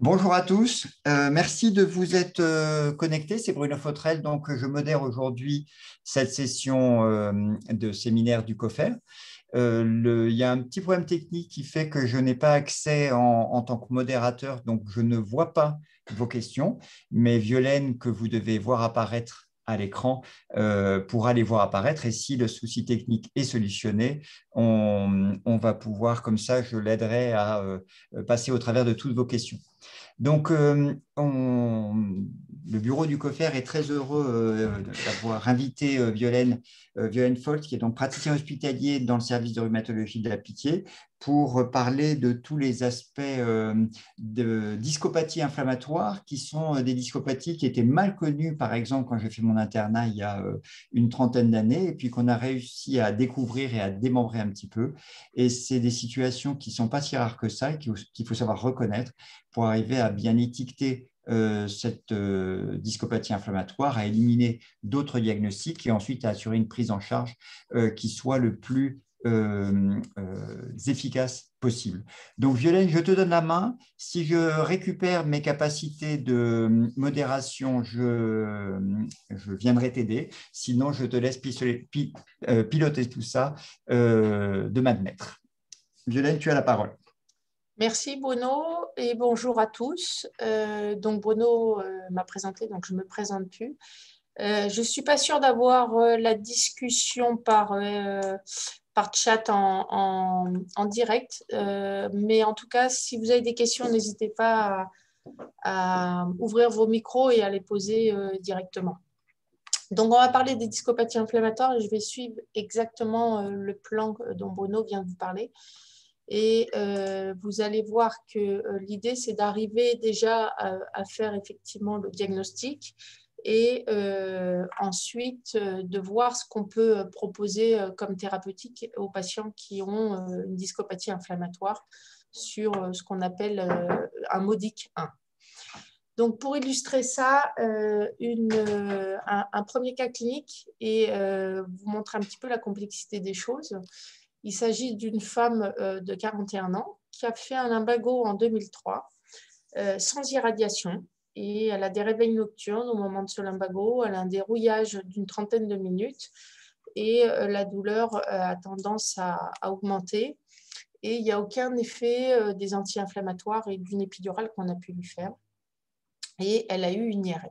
Bonjour à tous, merci de vous être connectés. C'est Bruno Fautrel, donc je modère aujourd'hui cette session de séminaire du COFER. Il y a un petit problème technique qui fait que je n'ai pas accès en tant que modérateur, donc je ne vois pas vos questions, mais Violaine, que vous devez voir apparaître à l'écran, pourra les voir apparaître. Et si le souci technique est solutionné, on va pouvoir, comme ça, je l'aiderai à passer au travers de toutes vos questions. Donc, le bureau du COFER est très heureux d'avoir invité Violaine Folt, qui est donc praticien hospitalier dans le service de rhumatologie de la Pitié, pour parler de tous les aspects de discopathie inflammatoire, qui sont des discopathies qui étaient mal connues, par exemple, quand j'ai fait mon internat il y a une trentaine d'années, et puis qu'on a réussi à découvrir et à démembrer un petit peu. Et c'est des situations qui ne sont pas si rares que ça, et qu'il faut savoir reconnaître pour arriver à bien étiqueter cette discopathie inflammatoire, à éliminer d'autres diagnostics et ensuite à assurer une prise en charge qui soit le plus efficace possible. Donc, Violaine, je te donne la main. Si je récupère mes capacités de modération, je viendrai t'aider. Sinon, je te laisse piloter tout ça de main de maître. Violaine, tu as la parole. Merci Bruno et bonjour à tous. Donc Bruno m'a présenté, donc je ne me présente plus. Je ne suis pas sûre d'avoir la discussion par chat en direct, mais en tout cas, si vous avez des questions, n'hésitez pas à ouvrir vos micros et à les poser directement. Donc on va parler des discopathies inflammatoires et je vais suivre exactement le plan dont Bruno vient de vous parler. Et vous allez voir que l'idée, c'est d'arriver déjà à faire effectivement le diagnostic et ensuite de voir ce qu'on peut proposer comme thérapeutique aux patients qui ont une discopathie inflammatoire sur ce qu'on appelle un MODIC 1. Donc, pour illustrer ça, un premier cas clinique et vous montrer un petit peu la complexité des choses. Il s'agit d'une femme de 41 ans qui a fait un lumbago en 2003 sans irradiation et elle a des réveils nocturnes au moment de ce lumbago. Elle a un dérouillage d'une trentaine de minutes et la douleur a tendance à augmenter et il n'y a aucun effet des anti-inflammatoires et d'une épidurale qu'on a pu lui faire. Et elle a eu une IRM.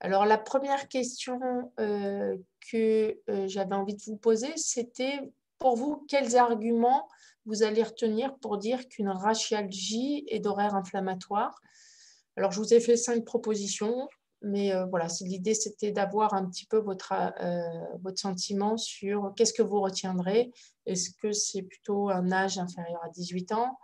Alors, la première question que j'avais envie de vous poser, c'était pour vous, quels arguments vous allez retenir pour dire qu'une rachialgie est d'horaire inflammatoire? Alors, je vous ai fait 5 propositions, mais voilà, l'idée, c'était d'avoir un petit peu votre sentiment sur qu'est-ce que vous retiendrez. Est-ce que c'est plutôt un âge inférieur à 18 ans,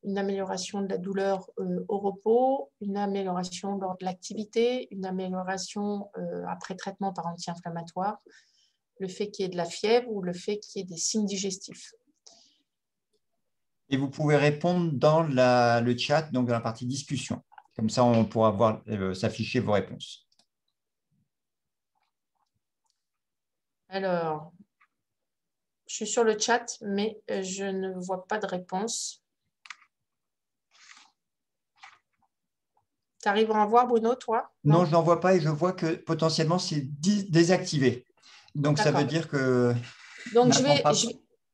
une amélioration de la douleur au repos, une amélioration lors de l'activité, une amélioration après traitement par anti-inflammatoire, le fait qu'il y ait de la fièvre ou le fait qu'il y ait des signes digestifs. Et vous pouvez répondre dans le chat, donc dans la partie discussion. Comme ça, on pourra voir s'afficher vos réponses. Alors, je suis sur le chat, mais je ne vois pas de réponse. Tu arrives à en voir, Bruno, toi? Non, je n'en vois pas et je vois que potentiellement, c'est désactivé. Donc, ça veut dire que… Donc,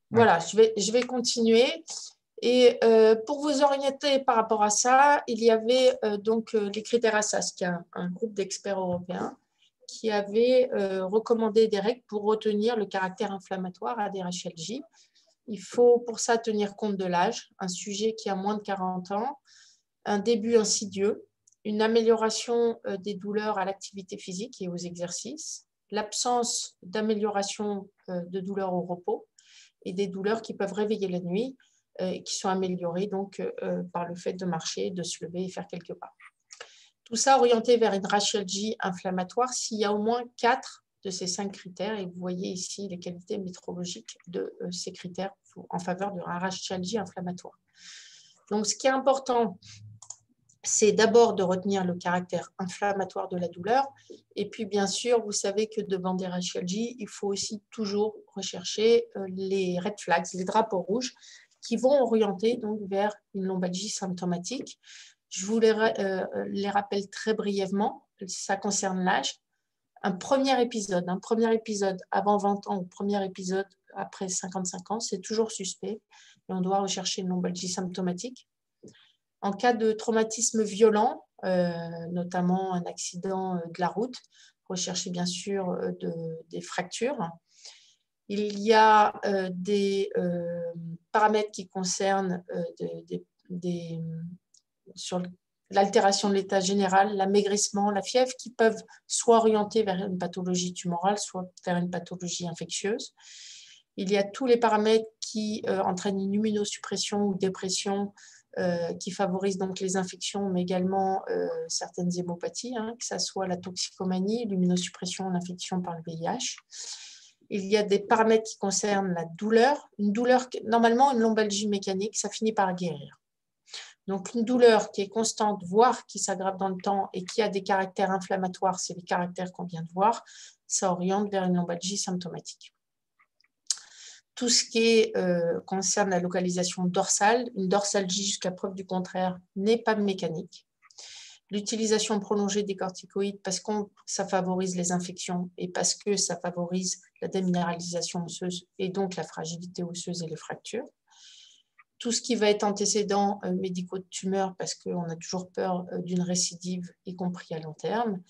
voilà, je vais continuer. Et pour vous orienter par rapport à ça, il y avait donc les critères ASAS, qui est un groupe d'experts européens, qui avait recommandé des règles pour retenir le caractère inflammatoire à des rachialgies. Il faut pour ça tenir compte de l'âge, un sujet qui a moins de 40 ans, un début insidieux, une amélioration des douleurs à l'activité physique et aux exercices, l'absence d'amélioration de douleurs au repos et des douleurs qui peuvent réveiller la nuit et qui sont améliorées donc, par le fait de marcher, de se lever et faire quelques pas. Tout ça orienté vers une rachialgie inflammatoire s'il y a au moins 4 de ces 5 critères. Et vous voyez ici les qualités métrologiques de ces critères en faveur de la rachialgie inflammatoire. Donc, ce qui est important, c'est d'abord de retenir le caractère inflammatoire de la douleur. Et puis, bien sûr, vous savez que devant des rachialgies, il faut aussi toujours rechercher les red flags, les drapeaux rouges, qui vont orienter donc vers une lombalgie symptomatique. Je vous les rappelle très brièvement. Ça concerne l'âge. Un premier épisode avant 20 ans ou premier épisode après 55 ans, c'est toujours suspect et on doit rechercher une lombalgie symptomatique. En cas de traumatisme violent, notamment un accident de la route, rechercher bien sûr des fractures. Il y a des paramètres qui concernent sur l'altération de l'état général, l'amaigrissement, la fièvre, qui peuvent soit orienter vers une pathologie tumorale, soit vers une pathologie infectieuse. Il y a tous les paramètres qui entraînent une immunosuppression ou dépression, qui favorisent donc les infections, mais également certaines hémopathies, que ce soit la toxicomanie, l'immunosuppression, l'infection par le VIH. Il y a des paramètres qui concernent la douleur. Une douleur, normalement, une lombalgie mécanique, ça finit par guérir. Donc, une douleur qui est constante, voire qui s'aggrave dans le temps et qui a des caractères inflammatoires, c'est les caractères qu'on vient de voir, ça oriente vers une lombalgie symptomatique. Tout ce qui concerne la localisation dorsale, une dorsalgie jusqu'à preuve du contraire n'est pas mécanique. L'utilisation prolongée des corticoïdes parce que ça favorise les infections et parce que ça favorise la déminéralisation osseuse et donc la fragilité osseuse et les fractures. Tout ce qui va être antécédent médicaux de tumeurs parce qu'on a toujours peur d'une récidive, y compris à long terme.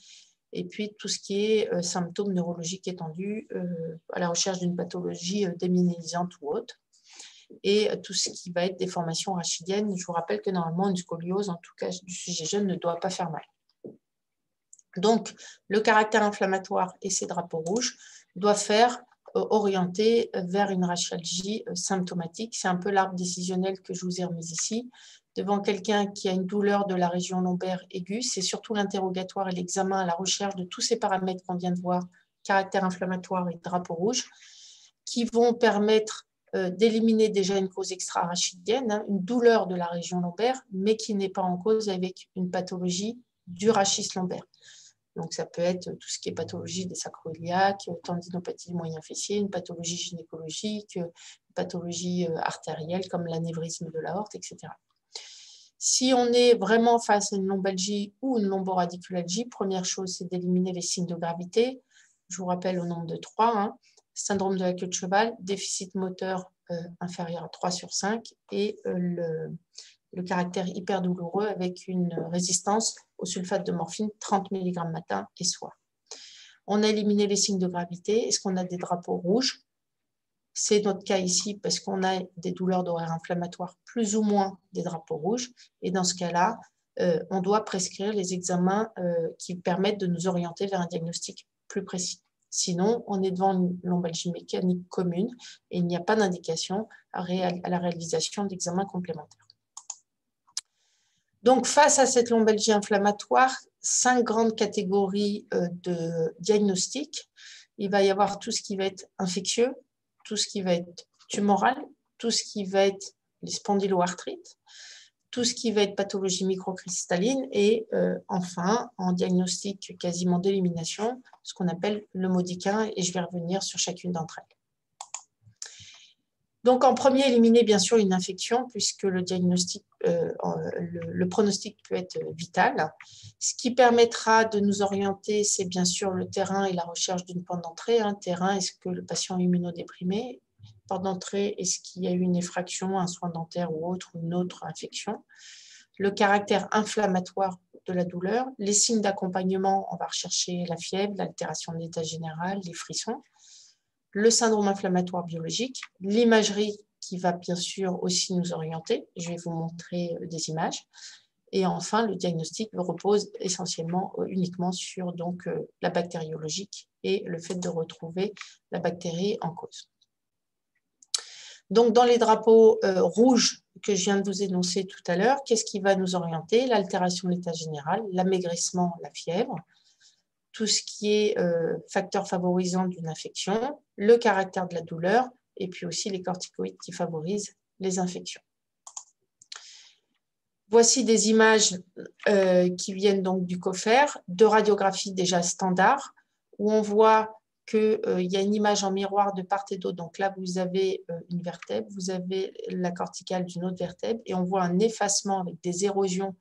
Et puis tout ce qui est symptômes neurologiques étendus à la recherche d'une pathologie déminéralisante ou autre. Et tout ce qui va être déformation rachidienne. Je vous rappelle que normalement, une scoliose, en tout cas du sujet jeune, ne doit pas faire mal. Donc, le caractère inflammatoire et ces drapeaux rouges doivent faire orienter vers une rachialgie symptomatique. C'est un peu l'arbre décisionnel que je vous ai remis ici. Devant quelqu'un qui a une douleur de la région lombaire aiguë, c'est surtout l'interrogatoire et l'examen à la recherche de tous ces paramètres qu'on vient de voir, caractère inflammatoire et drapeau rouge, qui vont permettre d'éliminer déjà une cause extra-rachidienne, une douleur de la région lombaire, mais qui n'est pas en cause avec une pathologie du rachis lombaire. Donc, ça peut être tout ce qui est pathologie des sacroiliaques, tendinopathie du moyen fessier, une pathologie gynécologique, une pathologie artérielle comme l'anévrisme de l'aorte, etc. Si on est vraiment face à une lombalgie ou une lomboradiculalgie, première chose, c'est d'éliminer les signes de gravité. Je vous rappelle au nombre de 3. Syndrome de la queue de cheval, déficit moteur inférieur à 3/5 et le caractère hyper douloureux avec une résistance au sulfate de morphine, 30 mg matin et soir. On a éliminé les signes de gravité. Est-ce qu'on a des drapeaux rouges? C'est notre cas ici parce qu'on a des douleurs d'horaire inflammatoire, plus ou moins des drapeaux rouges. Et dans ce cas-là, on doit prescrire les examens qui permettent de nous orienter vers un diagnostic plus précis. Sinon, on est devant une lombalgie mécanique commune et il n'y a pas d'indication à la réalisation d'examens complémentaires. Donc, face à cette lombalgie inflammatoire, 5 grandes catégories de diagnostic. Il va y avoir tout ce qui va être infectieux, tout ce qui va être tumoral, tout ce qui va être les spondyloarthrites, tout ce qui va être pathologie microcristalline et enfin, en diagnostic quasiment d'élimination, ce qu'on appelle le modiquin et je vais revenir sur chacune d'entre elles. Donc, en premier, éliminer bien sûr une infection puisque le diagnostic, le pronostic peut être vital. Ce qui permettra de nous orienter, c'est bien sûr le terrain et la recherche d'une porte d'entrée. Terrain, est-ce que le patient est immunodéprimé? Porte d'entrée, est-ce qu'il y a eu une effraction, un soin dentaire ou autre, ou une autre infection? Le caractère inflammatoire de la douleur. Les signes d'accompagnement, on va rechercher la fièvre, l'altération de l'état général, les frissons. Le syndrome inflammatoire biologique, l'imagerie qui va bien sûr aussi nous orienter. Je vais vous montrer des images. Et enfin, le diagnostic repose essentiellement uniquement sur donc, la bactériologique et le fait de retrouver la bactérie en cause. Donc, dans les drapeaux rouges que je viens de vous énoncer tout à l'heure, qu'est-ce qui va nous orienter? L'altération de l'état général, l'amaigrissement, la fièvre, tout ce qui est facteur favorisant d'une infection, le caractère de la douleur, et puis aussi les corticoïdes qui favorisent les infections. Voici des images qui viennent donc du COFER, de radiographie déjà standard, où on voit qu'il y a une image en miroir de part et d'autre. Donc là, vous avez une vertèbre, vous avez la corticale d'une autre vertèbre, et on voit un effacement avec des érosions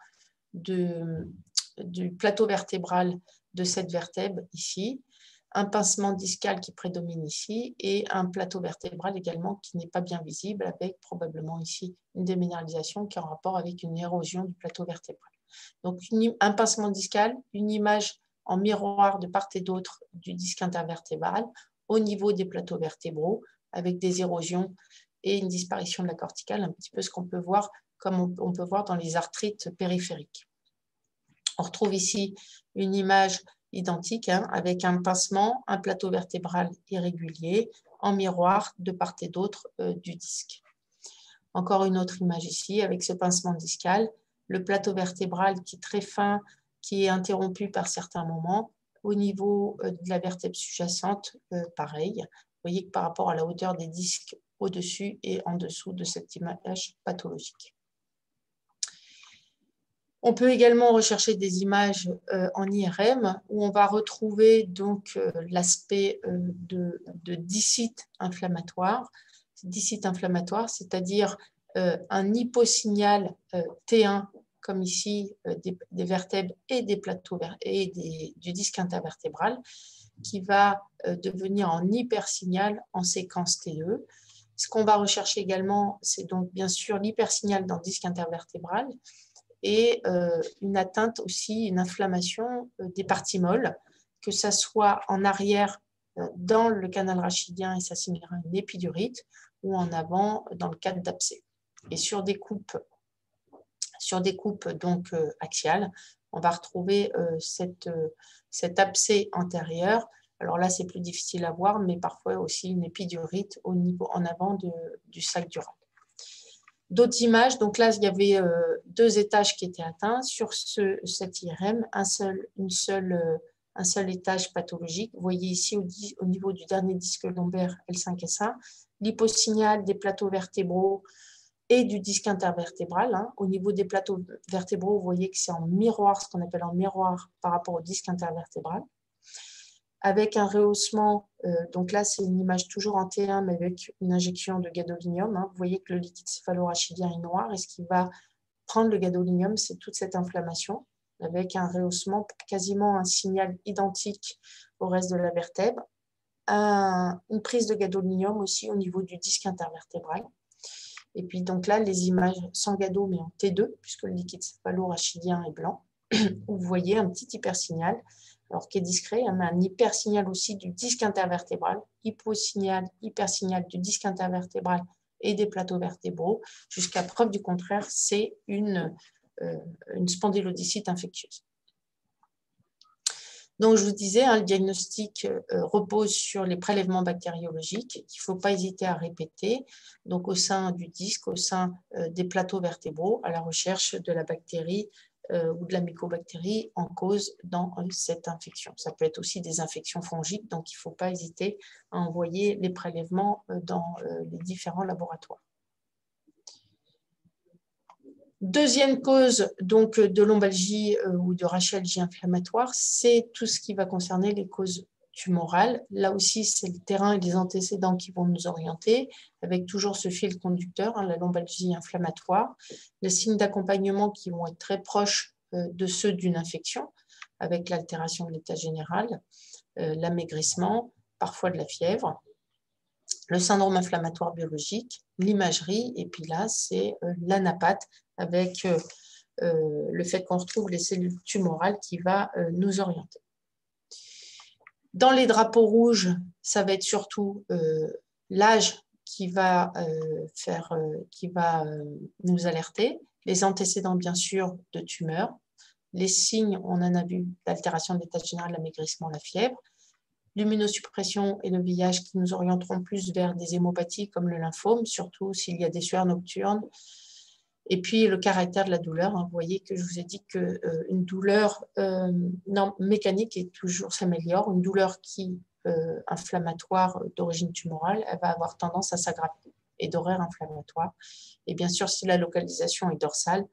du plateau vertébral de cette vertèbre ici, un pincement discal qui prédomine ici et un plateau vertébral également qui n'est pas bien visible avec probablement ici une déminéralisation qui est en rapport avec une érosion du plateau vertébral. Donc un pincement discal, une image en miroir de part et d'autre du disque intervertébral au niveau des plateaux vertébraux avec des érosions et une disparition de la corticale, un petit peu ce qu'on peut voir comme on peut voir dans les arthrites périphériques. On retrouve ici une image identique avec un pincement, un plateau vertébral irrégulier en miroir de part et d'autre du disque. Encore une autre image ici avec ce pincement discal, le plateau vertébral qui est très fin, qui est interrompu par certains moments. Au niveau de la vertèbre sous-jacente, pareil. Vous voyez que par rapport à la hauteur des disques au-dessus et en dessous de cette image pathologique. On peut également rechercher des images en IRM où on va retrouver donc l'aspect de discite inflammatoire. Discite inflammatoire, c'est-à-dire un hyposignal T1 comme ici des vertèbres et des plateaux et du disque intervertébral qui va devenir en hypersignal en séquence T2. Ce qu'on va rechercher également, c'est donc bien sûr l'hypersignal dans le disque intervertébral et une atteinte aussi, une inflammation des parties molles, que ça soit en arrière dans le canal rachidien et ça signera une épidurite ou en avant dans le cadre d'abcès. Et sur des coupes donc axiales, on va retrouver cet abcès antérieur. Alors là, c'est plus difficile à voir, mais parfois aussi une épidurite au niveau en avant du sac dural. D'autres images, donc là, il y avait 2 étages qui étaient atteints. Sur cette IRM, un seul étage pathologique. Vous voyez ici au niveau du dernier disque lombaire L5-S1, l'hyposignal des plateaux vertébraux et du disque intervertébral. Au niveau des plateaux vertébraux, vous voyez que c'est en miroir, ce qu'on appelle en miroir par rapport au disque intervertébral. Avec un rehaussement, donc là c'est une image toujours en T1 mais avec une injection de gadolinium. Vous voyez que le liquide céphalorachidien est noir et ce qui va prendre le gadolinium, c'est toute cette inflammation avec un rehaussement, quasiment un signal identique au reste de la vertèbre. Une prise de gadolinium aussi au niveau du disque intervertébral. Et puis donc là, les images sans gado mais en T2 puisque le liquide céphalorachidien est blanc, où vous voyez un petit hypersignal. Alors qui est discret, on a un hypersignal aussi du disque intervertébral, hyposignal, hypersignal du disque intervertébral et des plateaux vertébraux, jusqu'à preuve du contraire, c'est une spondylodicite infectieuse. Donc, je vous disais, le diagnostic repose sur les prélèvements bactériologiques qu'il ne faut pas hésiter à répéter, donc au sein du disque, au sein des plateaux vertébraux, à la recherche de la bactérie ou de la mycobactérie en cause dans cette infection. Ça peut être aussi des infections fongiques, donc il ne faut pas hésiter à envoyer les prélèvements dans les différents laboratoires. Deuxième cause donc, de lombalgie ou de rachialgie inflammatoire, c'est tout ce qui va concerner les causes tumorales. Là aussi, c'est le terrain et les antécédents qui vont nous orienter, avec toujours ce fil conducteur, la lombalgie inflammatoire, les signes d'accompagnement qui vont être très proches de ceux d'une infection, avec l'altération de l'état général, l'amaigrissement, parfois de la fièvre, le syndrome inflammatoire biologique, l'imagerie, et puis là, c'est l'anapathe, avec le fait qu'on retrouve les cellules tumorales qui va nous orienter. Dans les drapeaux rouges, ça va être surtout l'âge qui va nous alerter, les antécédents bien sûr de tumeurs, les signes, on en a vu, l'altération de l'état général, l'amaigrissement, la fièvre, l'immunosuppression et le VIH qui nous orienteront plus vers des hémopathies comme le lymphome, surtout s'il y a des sueurs nocturnes. Et puis le caractère de la douleur, vous voyez que je vous ai dit qu'une douleur mécanique s'améliore, une douleur inflammatoire d'origine tumorale, elle va avoir tendance à s'aggraver et d'horaire inflammatoire. Et bien sûr, si la localisation est dorsale,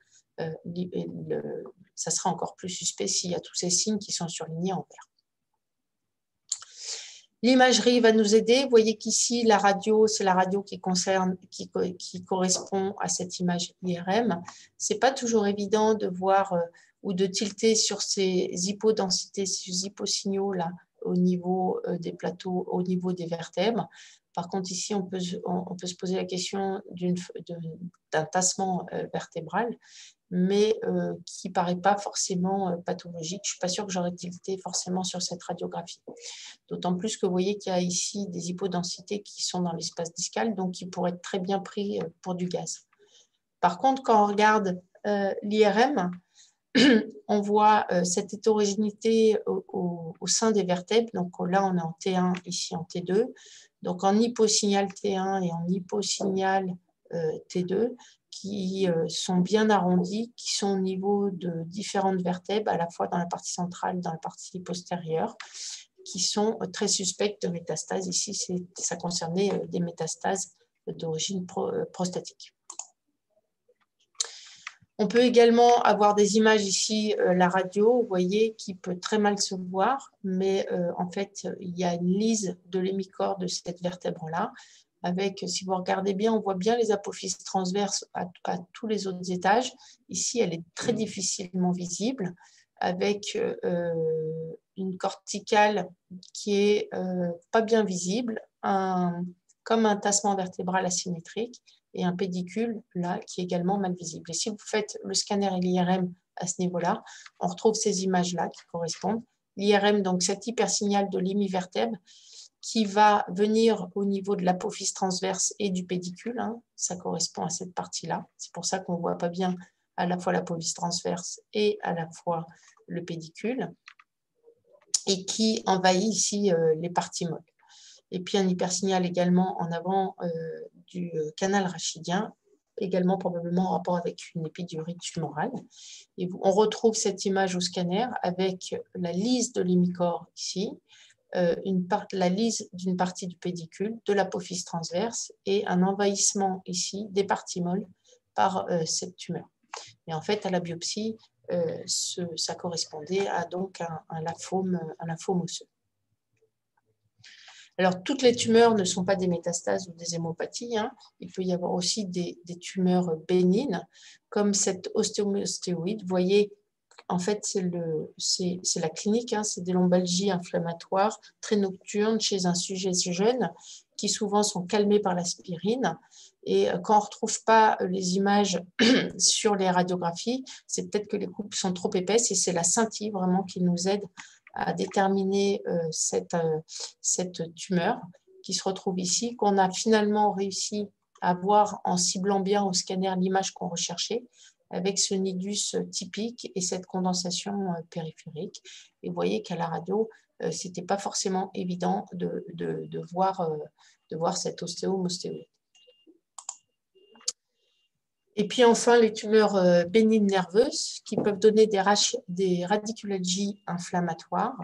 ça sera encore plus suspect s'il y a tous ces signes qui sont surlignés en vert. L'imagerie va nous aider. Vous voyez qu'ici, la radio, c'est la radio qui correspond à cette image IRM. Ce n'est pas toujours évident de voir ou de tilter sur ces hypodensités, ces hyposignaux là, au niveau des plateaux, au niveau des vertèbres. Par contre, ici, on peut se poser la question d'un tassement vertébral, mais qui ne paraît pas forcément pathologique. Je ne suis pas sûre que j'aurais tilté forcément sur cette radiographie. D'autant plus que vous voyez qu'il y a ici des hypodensités qui sont dans l'espace discal, donc qui pourraient être très bien pris pour du gaz. Par contre, quand on regarde l'IRM, on voit cette hétérogénéité au sein des vertèbres. Donc là, on est en T1, ici en T2. Donc en hyposignal T1 et en hyposignal T2, qui sont bien arrondis, qui sont au niveau de différentes vertèbres, à la fois dans la partie centrale et dans la partie postérieure, qui sont très suspectes de métastases. Ici, ça concernait des métastases d'origine prostatique. On peut également avoir des images ici, la radio, vous voyez, qui peut très mal se voir, mais en fait, il y a une lise de l'hémicorps de cette vertèbre-là, avec, si vous regardez bien, on voit bien les apophyses transverses à tous les autres étages. Ici, elle est très difficilement visible, avec une corticale qui est pas bien visible, comme un tassement vertébral asymétrique, et un pédicule là qui est également mal visible. Et si vous faites le scanner et l'IRM à ce niveau-là, on retrouve ces images-là qui correspondent. L'IRM, donc cet hypersignal de l'hémivertèbre qui va venir au niveau de l'apophyse transverse et du pédicule, hein, ça correspond à cette partie-là. C'est pour ça qu'on ne voit pas bien à la fois l'apophyse transverse et à la fois le pédicule, et qui envahit ici les parties molles. Et puis un hypersignal également en avant du canal rachidien, également probablement en rapport avec une épidurie tumorale. Et on retrouve cette image au scanner avec la lise de l'hémicorps ici, la lise d'une partie du pédicule, de l'apophyse transverse et un envahissement ici des parties molles par cette tumeur. Et en fait, à la biopsie, ça correspondait à donc un lymphome osseux. Alors, toutes les tumeurs ne sont pas des métastases ou des hémopathies. Hein. Il peut y avoir aussi des tumeurs bénignes, comme cette ostéomystéoïde. Vous voyez, en fait, c'est la clinique. Hein. C'est des lombalgies inflammatoires très nocturnes chez un sujet jeune qui souvent sont calmés par l'aspirine. Et quand on ne retrouve pas les images sur les radiographies, c'est peut-être que les coupes sont trop épaisses et c'est la scintille vraiment qui nous aide à déterminer cette tumeur qui se retrouve ici, qu'on a finalement réussi à voir en ciblant bien au scanner l'image qu'on recherchait, avec ce nidus typique et cette condensation périphérique. Et vous voyez qu'à la radio, ce n'était pas forcément évident de voir cette ostéomystéoïde. Et puis enfin, les tumeurs bénignes nerveuses qui peuvent donner des radiculalgies inflammatoires.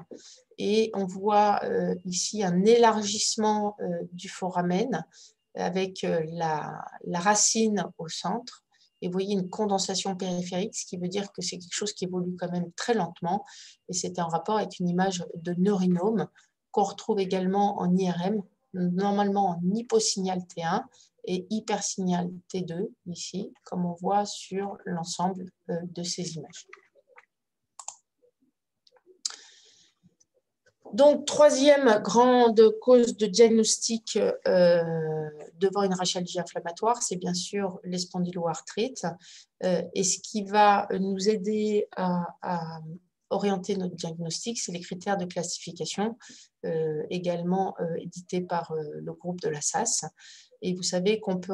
Et on voit ici un élargissement du foramen avec la racine au centre. Et vous voyez une condensation périphérique, ce qui veut dire que c'est quelque chose qui évolue quand même très lentement. Et c'était en rapport avec une image de neurinome qu'on retrouve également en IRM, normalement en hyposignal T1 et hypersignal T2, ici, comme on voit sur l'ensemble de ces images. Donc, troisième grande cause de diagnostic devant une rachialgie inflammatoire, c'est bien sûr les spondyloarthrites. Et ce qui va nous aider à orienter notre diagnostic, c'est les critères de classification, également édités par le groupe de la SAS. Et vous savez qu'on peut...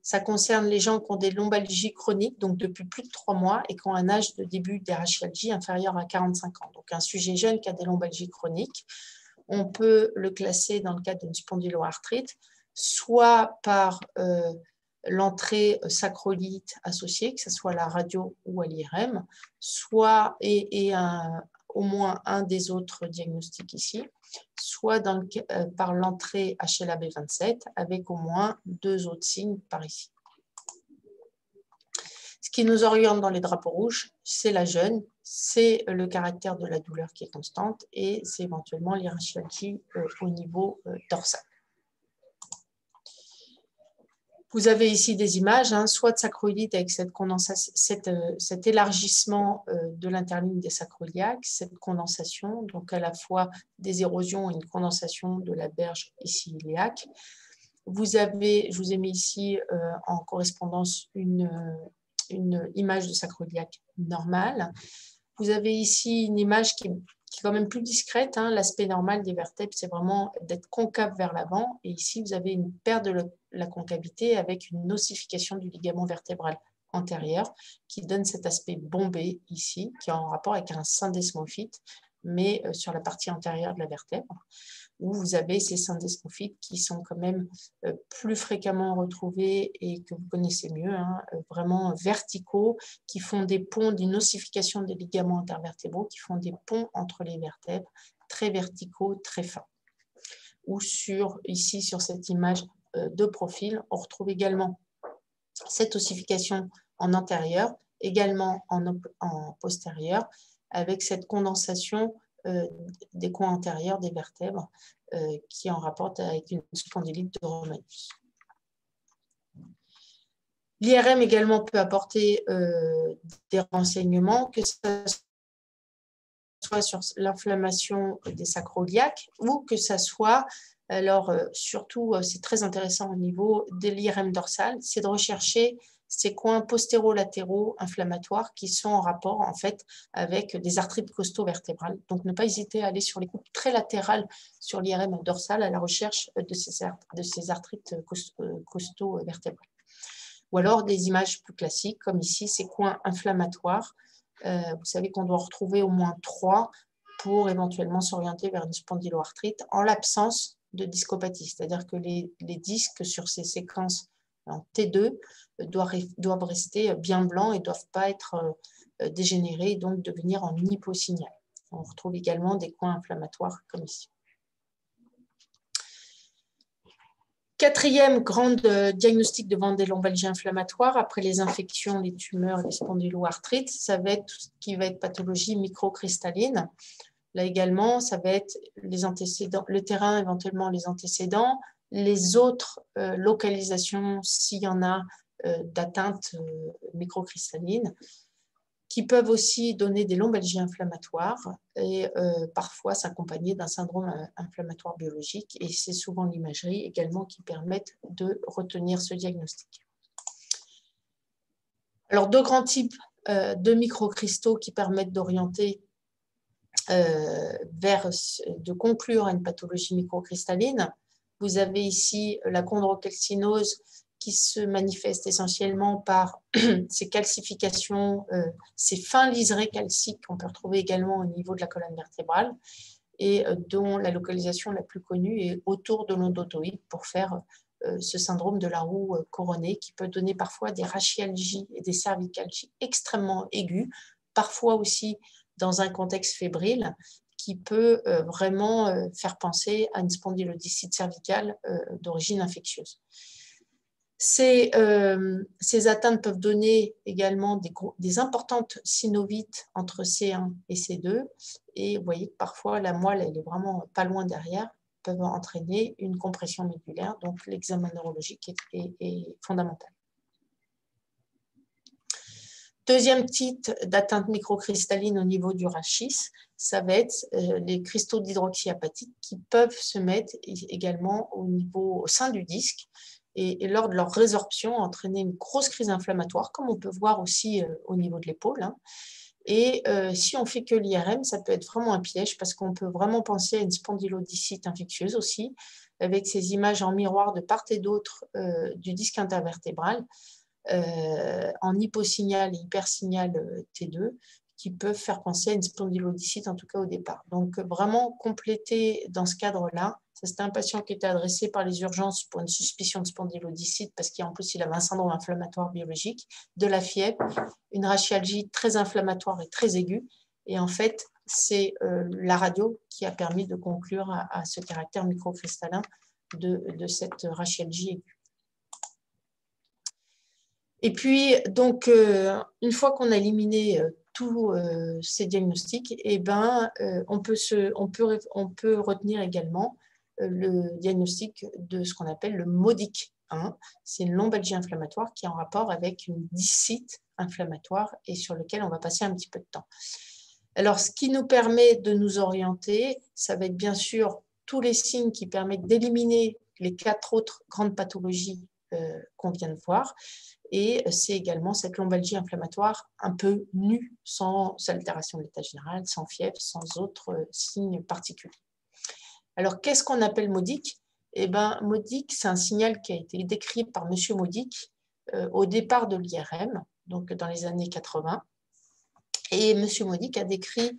ça concerne les gens qui ont des lombalgies chroniques, donc depuis plus de 3 mois, et qui ont un âge de début des rachialgies inférieur à 45 ans. Donc un sujet jeune qui a des lombalgies chroniques, on peut le classer dans le cadre d'une spondyloarthrite, soit par l'entrée sacrolyte associée, que ce soit à la radio ou à l'IRM, soit au moins un des autres diagnostics ici, soit par l'entrée HLA-B27 avec au moins 2 autres signes par ici. Ce qui nous oriente dans les drapeaux rouges, c'est la jeûne, c'est le caractère de la douleur qui est constante et c'est éventuellement l'hirachalgie au niveau dorsal. Vous avez ici des images, hein, soit de sacroïlite avec cet élargissement de l'interligne des sacroiliaques, cette condensation, donc à la fois des érosions et une condensation de la berge ici iliaque. Vous avez, je vous ai mis ici en correspondance une image de sacroiliaque normale. Vous avez ici une image qui est quand même plus discrète. Hein. L'aspect normal des vertèbres, c'est vraiment d'être concave vers l'avant. Et ici, vous avez une perte de la concavité avec une ossification du ligament vertébral antérieur qui donne cet aspect bombé ici, qui est en rapport avec un syndesmophyte, mais sur la partie antérieure de la vertèbre, où vous avez ces syndesmophytes qui sont quand même plus fréquemment retrouvés et que vous connaissez mieux, hein, vraiment verticaux, qui font des ponts d'une ossification des ligaments intervertébraux, qui font des ponts entre les vertèbres, très verticaux, très fins. Ou ici, sur cette image de profil, on retrouve également cette ossification en antérieur, également en postérieur, avec cette condensation des coins antérieurs des vertèbres qui en rapporte avec une spondylite de Romanus. L'IRM également peut apporter des renseignements, que ce soit sur l'inflammation des sacroiliaques ou que ce soit, alors surtout c'est très intéressant au niveau de l'IRM dorsal, c'est de rechercher ces coins postérolatéraux inflammatoires qui sont en rapport en fait avec des arthrites costo-vertébrales. Donc ne pas hésiter à aller sur les coupes très latérales sur l'IRM dorsal à la recherche de ces arthrites costo-vertébrales. Ou alors des images plus classiques comme ici, ces coins inflammatoires. Vous savez qu'on doit en retrouver au moins 3 pour éventuellement s'orienter vers une spondyloarthrite en l'absence de discopathie. C'est-à-dire que les disques sur ces séquences en T2 doivent rester bien blancs et ne doivent pas être dégénérés et donc devenir en hyposignal. On retrouve également des coins inflammatoires comme ici. Quatrième grande diagnostic de vandélombalgie inflammatoire, après les infections, les tumeurs et les spondyloarthrites, ça va être tout ce qui va être pathologie microcristalline. Là également, ça va être les antécédents, le terrain, éventuellement les antécédents, les autres localisations, s'il y en a, d'atteinte microcristalline, qui peuvent aussi donner des lombalgies inflammatoires et parfois s'accompagner d'un syndrome inflammatoire biologique. Et c'est souvent l'imagerie également qui permettent de retenir ce diagnostic. Alors, 2 grands types de microcristaux qui permettent d'orienter de conclure à une pathologie microcristalline. Vous avez ici la chondrocalcinose qui se manifeste essentiellement par ces calcifications, ces fins liserés calciques qu'on peut retrouver également au niveau de la colonne vertébrale et dont la localisation la plus connue est autour de l'endotoïde pour faire ce syndrome de la roue coronée qui peut donner parfois des rachialgies et des cervicalgies extrêmement aiguës, parfois aussi dans un contexte fébrile qui peut vraiment faire penser à une spondylodicite cervicale d'origine infectieuse. Ces atteintes peuvent donner également des importantes synovites entre C1 et C2. Et vous voyez que parfois la moelle elle est vraiment pas loin derrière, peuvent entraîner une compression médulaire. Donc l'examen neurologique est fondamental. Deuxième type d'atteinte microcristalline au niveau du rachis, ça va être les cristaux d'hydroxyapatite qui peuvent se mettre également au sein du disque et lors de leur résorption entraîner une grosse crise inflammatoire, comme on peut voir aussi au niveau de l'épaule. Hein. Et si on fait que l'IRM, ça peut être vraiment un piège parce qu'on peut vraiment penser à une spondylodicite infectieuse aussi, avec ces images en miroir de part et d'autre du disque intervertébral. En hyposignal et hypersignal T2 qui peuvent faire penser à une spondylodicite en tout cas au départ. Donc vraiment compléter dans ce cadre-là, c'était un patient qui était adressé par les urgences pour une suspicion de spondylodicite parce qu'en plus il avait un syndrome inflammatoire biologique, de la fièvre, une rachialgie très inflammatoire et très aiguë et en fait c'est la radio qui a permis de conclure à ce caractère microcristallin de cette rachialgie aiguë. Et puis, donc, une fois qu'on a éliminé tous ces diagnostics, eh ben, on peut retenir également le diagnostic de ce qu'on appelle le MODIC 1. C'est une lombalgie inflammatoire qui est en rapport avec une discite inflammatoire et sur lequel on va passer un petit peu de temps. Alors, ce qui nous permet de nous orienter, ça va être bien sûr tous les signes qui permettent d'éliminer les 4 autres grandes pathologies qu'on vient de voir. Et c'est également cette lombalgie inflammatoire un peu nue, sans altération de l'état général, sans fièvre, sans autres signes particuliers. Alors, qu'est-ce qu'on appelle MODIC? Eh bien, MODIC, c'est un signal qui a été décrit par M. MODIC au départ de l'IRM, donc dans les années 80. Et M. MODIC a décrit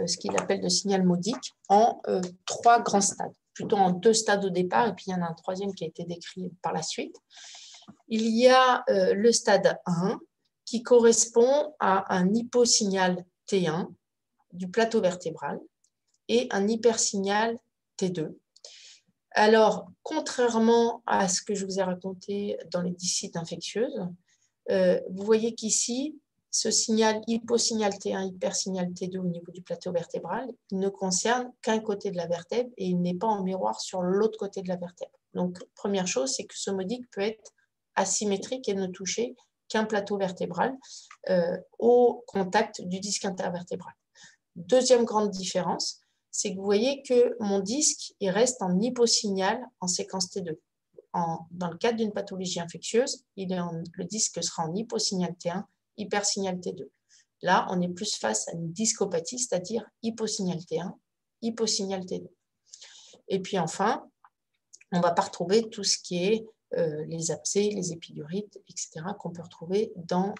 ce qu'il appelle le signal MODIC en 3 grands stades, plutôt en 2 stades au départ, et puis il y en a un 3e qui a été décrit par la suite. Il y a le stade 1 qui correspond à un hyposignal T1 du plateau vertébral et un hypersignal T2. Alors, contrairement à ce que je vous ai raconté dans les discites infectieuses, vous voyez qu'ici, ce signal hyposignal T1, hypersignal T2 au niveau du plateau vertébral, il ne concerne qu'un côté de la vertèbre et il n'est pas en miroir sur l'autre côté de la vertèbre. Donc, première chose, c'est que ce MODIC peut être asymétrique et ne toucher qu'un plateau vertébral au contact du disque intervertébral. Deuxième grande différence, c'est que vous voyez que mon disque il reste en hyposignal en séquence T2. Dans le cadre d'une pathologie infectieuse, le disque sera en hyposignal T1, hypersignal T2. Là, on est plus face à une discopathie, c'est-à-dire hyposignal T1, hyposignal T2. Et puis enfin, on ne va pas retrouver tout ce qui est les abcès, les épidurites, etc., qu'on peut retrouver dans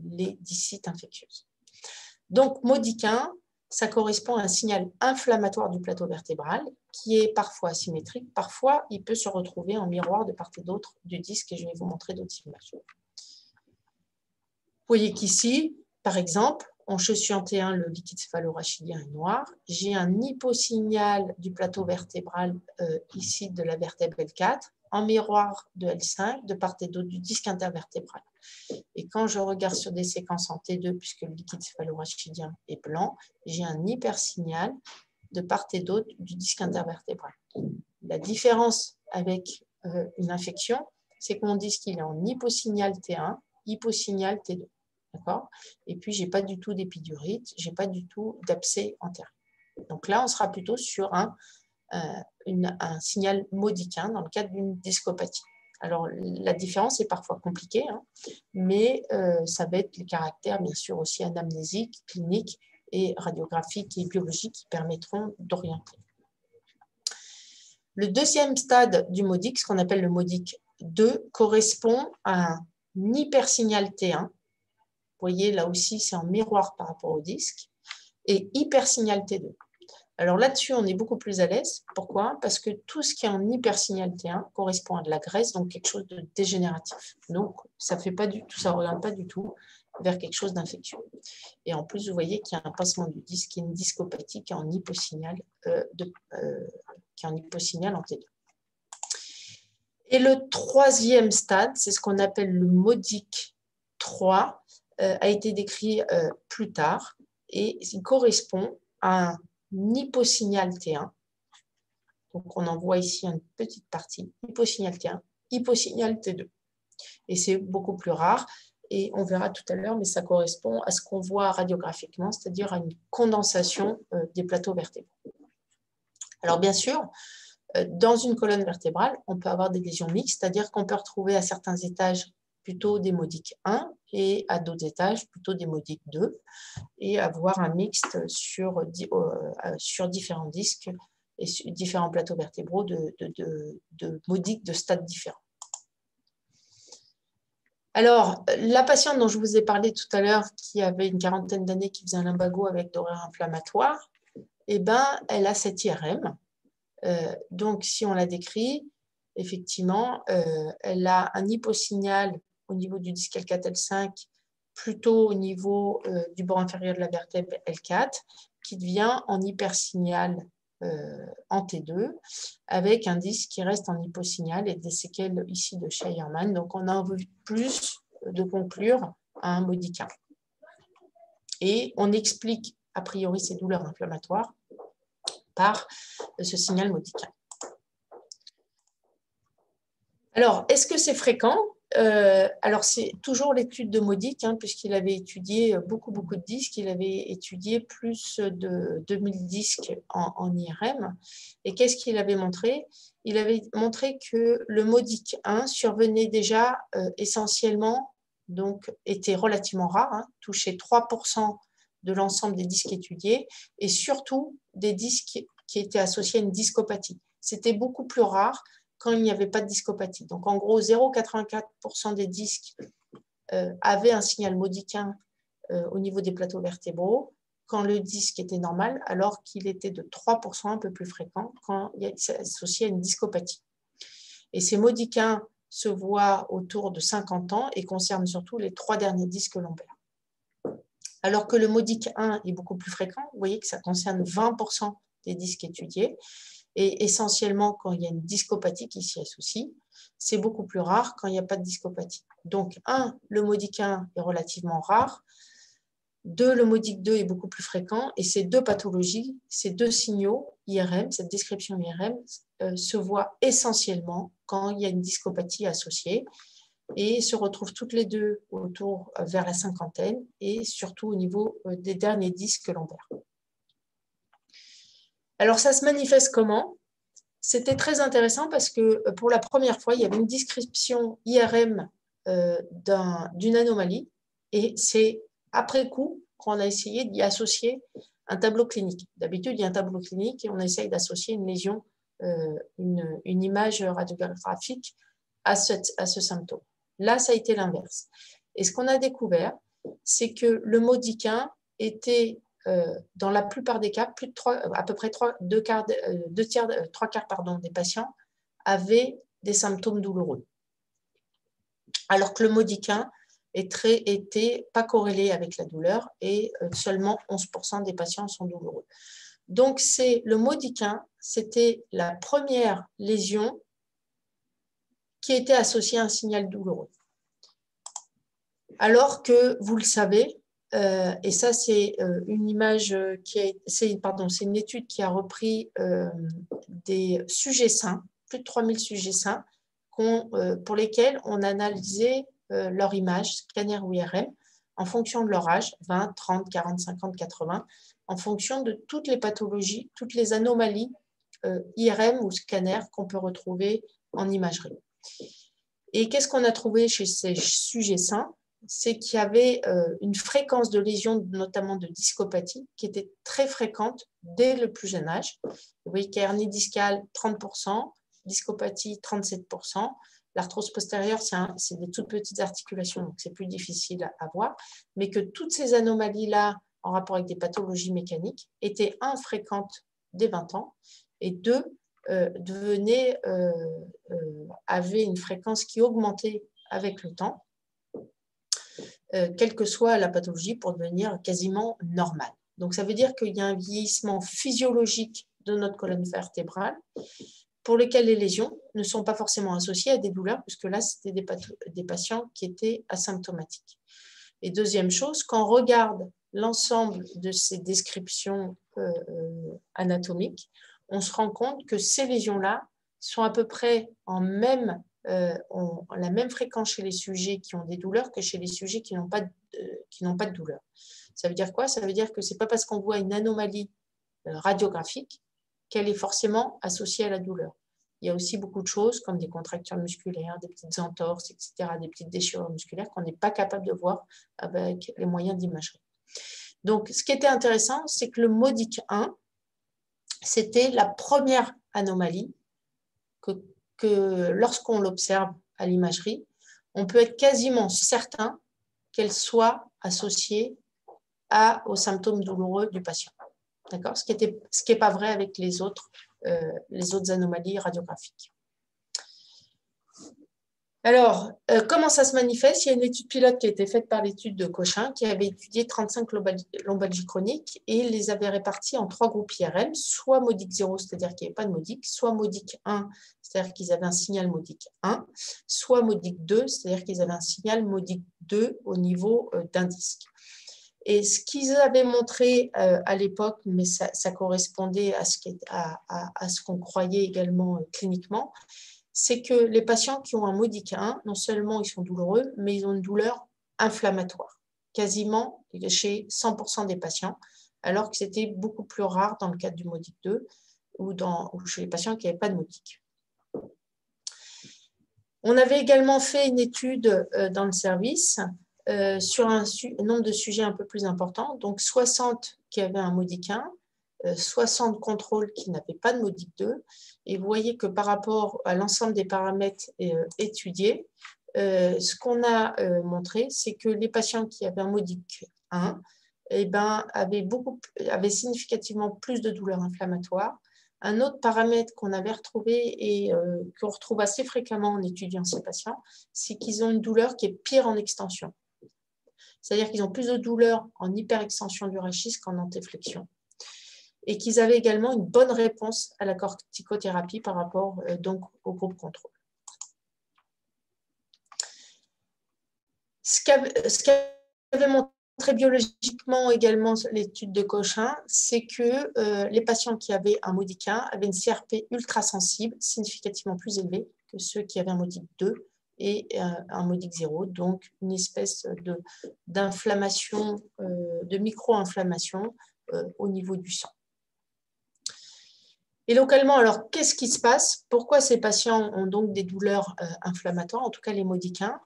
les discites infectieuses. Donc, MODIC 1, ça correspond à un signal inflammatoire du plateau vertébral qui est parfois asymétrique, parfois il peut se retrouver en miroir de part et d'autre du disque et je vais vous montrer d'autres images. Vous voyez qu'ici, par exemple, en chaussure T1, le liquide céphalorachidien est noir. J'ai un hyposignal du plateau vertébral ici de la vertèbre L4, en miroir de L5, de part et d'autre du disque intervertébral. Et quand je regarde sur des séquences en T2, puisque le liquide céphalorachidien est blanc, j'ai un hypersignal de part et d'autre du disque intervertébral. La différence avec une infection, c'est que mon disque il est en hyposignal T1, hyposignal T2. Et puis, je n'ai pas du tout d'épidurite, je n'ai pas du tout d'abcès antérieur. Donc là, on sera plutôt sur un signal MODIC dans le cadre d'une discopathie. Alors, la différence est parfois compliquée, mais ça va être les caractères, bien sûr, aussi anamnésiques, cliniques et radiographiques et biologiques qui permettront d'orienter. Le deuxième stade du MODIC, ce qu'on appelle le MODIC 2, correspond à un hypersignal T1. Vous voyez, là aussi, c'est en miroir par rapport au disque, et hypersignal T2. Alors là-dessus, on est beaucoup plus à l'aise. Pourquoi? Parce que tout ce qui est en hypersignal T1 correspond à de la graisse, donc quelque chose de dégénératif. Donc, ça n'oriente pas du tout vers quelque chose d'infectieux. Et en plus, vous voyez qu'il y a un pincement du disque, une discopathie qui est en hyposignal, en T2. Et le troisième stade, c'est ce qu'on appelle le MODIC 3, a été décrit plus tard et il correspond à un hyposignal T1. Donc, on en voit ici une petite partie, hyposignal T1, hyposignal T2. Et c'est beaucoup plus rare et on verra tout à l'heure, mais ça correspond à ce qu'on voit radiographiquement, c'est-à-dire à une condensation des plateaux vertébraux. Alors, bien sûr, dans une colonne vertébrale, on peut avoir des lésions mixtes, c'est-à-dire qu'on peut retrouver à certains étages plutôt des MODIC 1 et à d'autres étages plutôt des MODIC 2 et avoir un mixte sur différents disques et sur différents plateaux vertébraux de MODIC de stades différents. Alors, la patiente dont je vous ai parlé tout à l'heure qui avait une quarantaine d'années qui faisait un lumbago avec d'horaires inflammatoires, eh ben, elle a cette IRM. Donc, si on la décrit, effectivement, elle a un hyposignal au niveau du disque L4, L5, plutôt au niveau du bord inférieur de la vertèbre L4, qui devient en hypersignal en T2, avec un disque qui reste en hyposignal et des séquelles ici de Scheyerman. Donc, on a vu plus de conclure à un modique 1. Et on explique a priori ces douleurs inflammatoires par ce signal modique 1. Alors, est-ce que c'est fréquent? Alors, c'est toujours l'étude de Modic, puisqu'il avait étudié beaucoup de disques. Il avait étudié plus de 2000 disques en IRM. Et qu'est-ce qu'il avait montré? Il avait montré que le Modic 1 survenait déjà essentiellement, donc était relativement rare, touchait 3% de l'ensemble des disques étudiés, et surtout des disques qui étaient associés à une discopathie. C'était beaucoup plus rare quand il n'y avait pas de discopathie. Donc, en gros, 0,84% des disques avaient un signal modique 1 au niveau des plateaux vertébraux quand le disque était normal, alors qu'il était de 3% un peu plus fréquent quand il est associé à une discopathie. Et ces modiques 1 se voient autour de 50 ans et concernent surtout les 3 derniers disques lombaires. Alors que le modique 1 est beaucoup plus fréquent, vous voyez que ça concerne 20% des disques étudiés, et essentiellement quand il y a une discopathie qui s'y associe. C'est beaucoup plus rare quand il n'y a pas de discopathie. Donc, 1, le modique 1 est relativement rare. 2, le modique 2 est beaucoup plus fréquent. Et ces deux pathologies, ces deux signaux IRM, cette description IRM, se voient essentiellement quand il y a une discopathie associée et se retrouvent toutes les deux vers la cinquantaine et surtout au niveau des derniers disques lombaires. Alors, ça se manifeste comment? C'était très intéressant parce que pour la première fois, il y avait une description IRM d'une anomalie et c'est après coup qu'on a essayé d'y associer un tableau clinique. D'habitude, il y a un tableau clinique et on essaye d'associer une lésion, une image radiographique à ce symptôme. Là, ça a été l'inverse. Et ce qu'on a découvert, c'est que le modique 1 était dans la plupart des cas, à peu près 3 quarts des patients avaient des symptômes douloureux. Alors que le modique 1 était pas corrélé avec la douleur et seulement 11% des patients sont douloureux. Donc, le modique 1, c'était la première lésion qui était associée à un signal douloureux. Alors que, vous le savez, et ça, c'est une étude qui a repris des sujets sains, plus de 3000 sujets sains, pour lesquels on a analysé leur image, scanner ou IRM, en fonction de leur âge, 20, 30, 40, 50, 80, en fonction de toutes les pathologies, toutes les anomalies IRM ou scanner qu'on peut retrouver en imagerie. Et qu'est-ce qu'on a trouvé chez ces sujets sains? C'est qu'il y avait une fréquence de lésions, notamment de discopathie, qui était très fréquente dès le plus jeune âge. Vous voyez qu'hernie discale, 30%, discopathie, 37%. L'arthrose postérieure, c'est des toutes petites articulations, donc c'est plus difficile à voir, mais que toutes ces anomalies-là, en rapport avec des pathologies mécaniques, étaient fréquentes dès 20 ans, et 2, avaient une fréquence qui augmentait avec le temps, quelle que soit la pathologie, pour devenir quasiment normale. Donc, ça veut dire qu'il y a un vieillissement physiologique de notre colonne vertébrale pour lequel les lésions ne sont pas forcément associées à des douleurs, puisque là, c'était des patients qui étaient asymptomatiques. Et deuxième chose, quand on regarde l'ensemble de ces descriptions anatomiques, on se rend compte que ces lésions-là sont à peu près ont la même fréquence chez les sujets qui ont des douleurs que chez les sujets qui n'ont pas de douleur. Ça veut dire quoi? Ça veut dire que ce n'est pas parce qu'on voit une anomalie radiographique qu'elle est forcément associée à la douleur. Il y a aussi beaucoup de choses comme des contractures musculaires, des petites entorses, etc., des petites déchirures musculaires qu'on n'est pas capable de voir avec les moyens d'imagerie. Donc, ce qui était intéressant, c'est que le modique 1, c'était la première anomalie que lorsqu'on l'observe à l'imagerie, on peut être quasiment certain qu'elle soit associée aux symptômes douloureux du patient. D'accord ? Ce qui n'est pas vrai avec les autres anomalies radiographiques. Alors, comment ça se manifeste? Il y a une étude pilote qui a été faite par l'étude de Cochin qui avait étudié 35 lombalgies chroniques et les avait réparties en 3 groupes IRM, soit modique 0, c'est-à-dire qu'il n'y avait pas de modique, soit modique 1, c'est-à-dire qu'ils avaient un signal modique 1, soit modique 2, c'est-à-dire qu'ils avaient un signal modique 2 au niveau d'un disque. Et ce qu'ils avaient montré à l'époque, mais ça correspondait à ce qu'on croyait également cliniquement, c'est que les patients qui ont un modique 1, non seulement ils sont douloureux, mais ils ont une douleur inflammatoire, quasiment chez 100% des patients, alors que c'était beaucoup plus rare dans le cadre du modique 2 ou chez les patients qui n'avaient pas de modique. On avait également fait une étude dans le service sur un nombre de sujets un peu plus important, donc 60 qui avaient un modique 1, 60 contrôles qui n'avaient pas de modique 2. Et vous voyez que par rapport à l'ensemble des paramètres étudiés, ce qu'on a montré, c'est que les patients qui avaient un modique 1 avaient significativement plus de douleurs inflammatoires. Un autre paramètre qu'on avait retrouvé et qu'on retrouve assez fréquemment en étudiant ces patients, c'est qu'ils ont une douleur qui est pire en extension. C'est-à-dire qu'ils ont plus de douleur en hyperextension du rachis qu'en antéflexion. Et qu'ils avaient également une bonne réponse à la corticothérapie par rapport donc au groupe contrôle. Ce qu'avait montré biologiquement également l'étude de Cochin, c'est que les patients qui avaient un modique 1 avaient une CRP ultra sensible, significativement plus élevée que ceux qui avaient un modique 2 et un modique 0, donc une espèce d'inflammation, de micro-inflammation au niveau du sang. Et localement, alors, qu'est-ce qui se passe? Pourquoi ces patients ont donc des douleurs inflammatoires, en tout cas les modiques 1?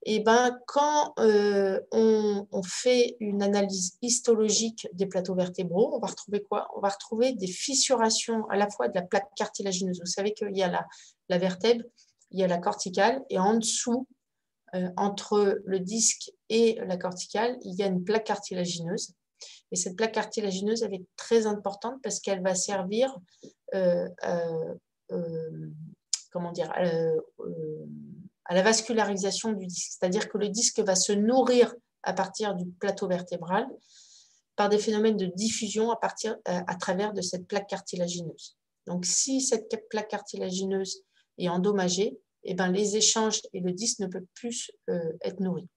Eh ben, quand on fait une analyse histologique des plateaux vertébraux, on va retrouver quoi? On va retrouver des fissurations à la fois de la plaque cartilagineuse. Vous savez qu'il y a la vertèbre, il y a la corticale, et en dessous, entre le disque et la corticale, il y a une plaque cartilagineuse. Et cette plaque cartilagineuse, elle est très importante parce qu'elle va servir comment dire, à la vascularisation du disque. C'est-à-dire que le disque va se nourrir à partir du plateau vertébral par des phénomènes de diffusion à travers de cette plaque cartilagineuse. Donc, si cette plaque cartilagineuse est endommagée, eh ben, les échanges et le disque ne peuvent plus être nourris.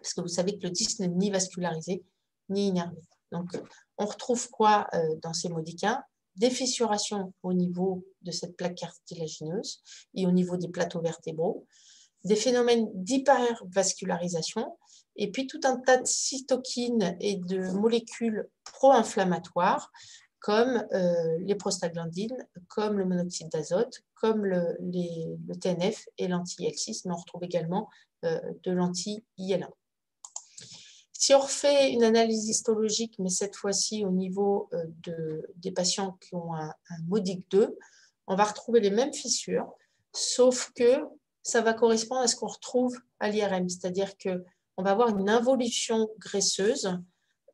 Parce que vous savez que le disque n'est ni vascularisé, ni innervé. Donc, on retrouve quoi dans ces modiques 1? Des fissurations au niveau de cette plaque cartilagineuse et au niveau des plateaux vertébraux, des phénomènes d'hypervascularisation, et puis tout un tas de cytokines et de molécules pro-inflammatoires, comme les prostaglandines, comme le monoxyde d'azote, comme le TNF et l'anti-IL6, mais on retrouve également de l'anti-IL1. Si on refait une analyse histologique, mais cette fois-ci au niveau des patients qui ont un modique 2, on va retrouver les mêmes fissures, sauf que ça va correspondre à ce qu'on retrouve à l'IRM, c'est-à-dire qu'on va avoir une involution graisseuse.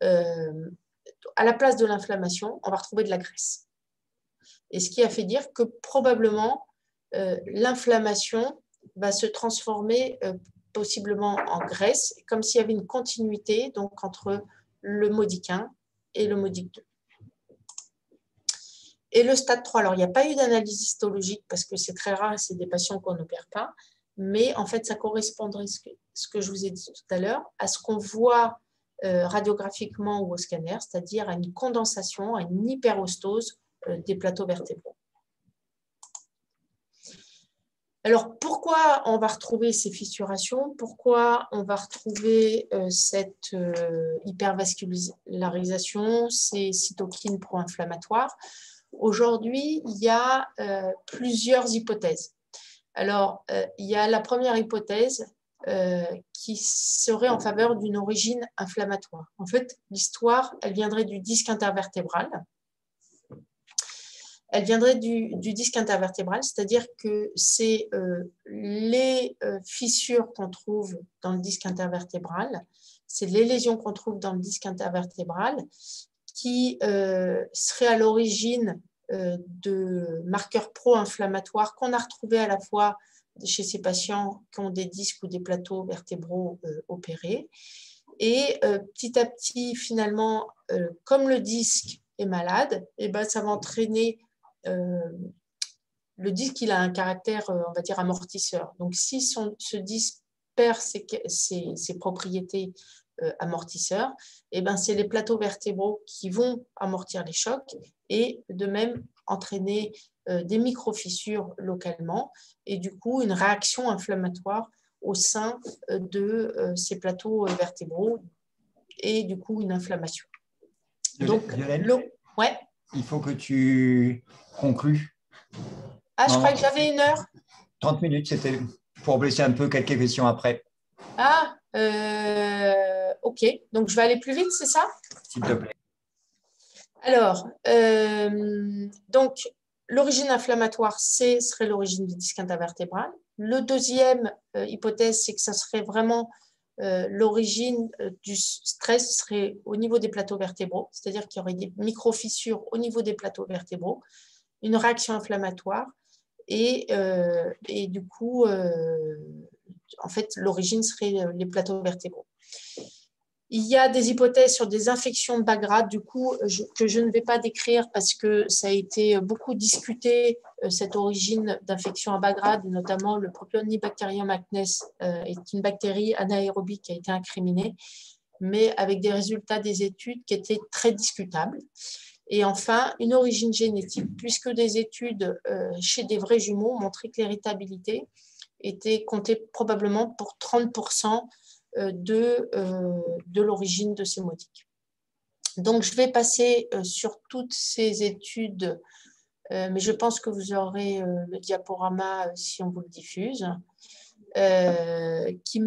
À la place de l'inflammation, on va retrouver de la graisse. Et ce qui a fait dire que probablement l'inflammation va se transformer possiblement en graisse, comme s'il y avait une continuité donc, entre le modique 1 et le modique 2. Et le stade 3, alors il n'y a pas eu d'analyse histologique parce que c'est très rare, c'est des patients qu'on n'opère pas, mais en fait ça correspondrait, ce que je vous ai dit tout à l'heure, à ce qu'on voit radiographiquement ou au scanner, c'est-à-dire à une condensation, à une hyperostose des plateaux vertébraux. Alors, pourquoi on va retrouver ces fissurations? Pourquoi on va retrouver cette hypervascularisation, ces cytokines pro-inflammatoires? Aujourd'hui, il y a plusieurs hypothèses. Alors, il y a la première hypothèse qui serait en faveur d'une origine inflammatoire. En fait, l'histoire, elle viendrait du disque intervertébral. Elle viendrait du disque intervertébral, c'est-à-dire que c'est les fissures qu'on trouve dans le disque intervertébral, c'est les lésions qu'on trouve dans le disque intervertébral qui seraient à l'origine de marqueurs pro-inflammatoires qu'on a retrouvés à la fois chez ces patients qui ont des disques ou des plateaux vertébraux opérés. Et petit à petit, finalement, comme le disque est malade, et ben, ça va entraîner… le disque, il a un caractère, on va dire, amortisseur. Donc, si ce disque perd ses propriétés amortisseurs, et ben, c'est les plateaux vertébraux qui vont amortir les chocs et de même entraîner des micro-fissures localement et du coup une réaction inflammatoire au sein de ces plateaux vertébraux et du coup une inflammation. Donc, Violaine, ouais. Il faut que tu conclues. Ah, je croyais que j'avais 1 heure. 30 minutes, c'était pour blesser un peu quelques questions après. Ah, ok. Donc, je vais aller plus vite, c'est ça? S'il te plaît. Alors, donc, l'origine inflammatoire, serait l'origine du disque intervertébral. Le deuxième hypothèse, c'est que ça serait vraiment l'origine du stress serait au niveau des plateaux vertébraux, c'est-à-dire qu'il y aurait des micro-fissures au niveau des plateaux vertébraux, une réaction inflammatoire et du coup, en fait, l'origine serait les plateaux vertébraux. Il y a des hypothèses sur des infections de bas grade, du coup, que je ne vais pas décrire parce que ça a été beaucoup discuté, cette origine d'infection à bas grade, notamment le Propionibacterium acnes est une bactérie anaérobique qui a été incriminée, mais avec des résultats des études qui étaient très discutables. Et enfin, une origine génétique, puisque des études chez des vrais jumeaux ont montré que l'héritabilité était comptée probablement pour 30% de l'origine de ces modiques. Donc, je vais passer sur toutes ces études, mais je pense que vous aurez le diaporama si on vous le diffuse, qui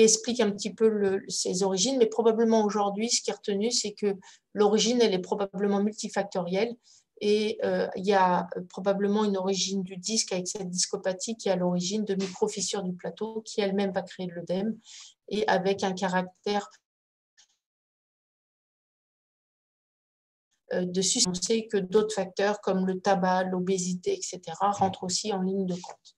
explique un petit peu ces origines, mais probablement aujourd'hui, ce qui est retenu, c'est que l'origine, elle est probablement multifactorielle. Et il y a probablement une origine du disque avec cette discopathie qui est à l'origine de micro-fissures du plateau qui elle-même va créer de l'œdème et avec un caractère de suspicion. On sait que d'autres facteurs comme le tabac, l'obésité, etc. rentrent aussi en ligne de compte.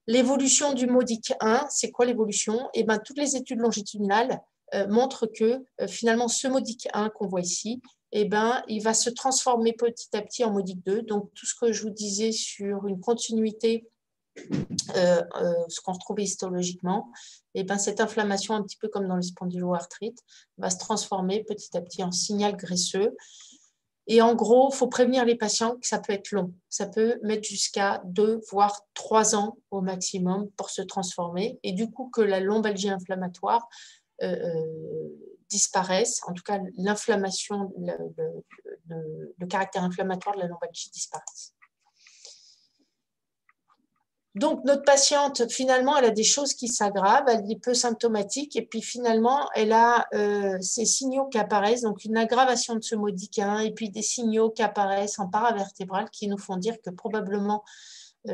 L'évolution du modique 1, c'est quoi l'évolution? Eh bien, toutes les études longitudinales montrent que finalement, ce modique 1 qu'on voit ici, eh ben, il va se transformer petit à petit en modique 2. Donc, tout ce que je vous disais sur une continuité, ce qu'on retrouvait histologiquement, eh ben, cette inflammation, un petit peu comme dans les spondyloarthrites, va se transformer petit à petit en signal graisseux. Et en gros, il faut prévenir les patients que ça peut être long. Ça peut mettre jusqu'à 2, voire 3 ans au maximum pour se transformer. Et du coup, que la lombalgie inflammatoire disparaisse, en tout cas l'inflammation, le caractère inflammatoire de la lombalgie disparaisse. Donc, notre patiente, finalement, elle a des choses qui s'aggravent, elle est peu symptomatique et puis finalement, elle a ces signaux qui apparaissent, donc une aggravation de ce modique 1 et puis des signaux qui apparaissent en paravertébrale qui nous font dire que probablement,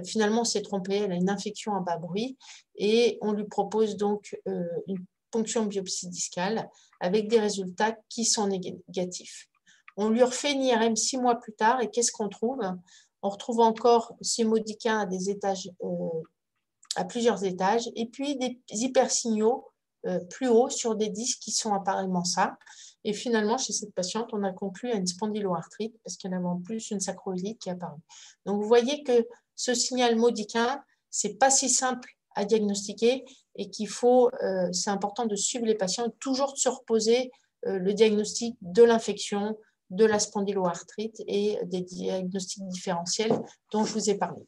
finalement, on s'est trompé, elle a une infection à bas bruit et on lui propose donc une ponction biopsie discale avec des résultats qui sont négatifs. On lui refait une IRM 6 mois plus tard et qu'est-ce qu'on trouve ? On retrouve encore ces modiques 1 à des étages, à plusieurs étages, et puis des hypersignaux plus hauts sur des disques qui sont apparemment ça. Et finalement, chez cette patiente, on a conclu à une spondyloarthrite parce qu'elle avait en plus une sacroiliite qui est apparue. Donc, vous voyez que ce signal modique 1, ce n'est pas si simple à diagnostiquer et qu'il faut, c'est important de suivre les patients, toujours de se reposer le diagnostic de l'infection, de la spondyloarthrite et des diagnostics différentiels dont je vous ai parlé.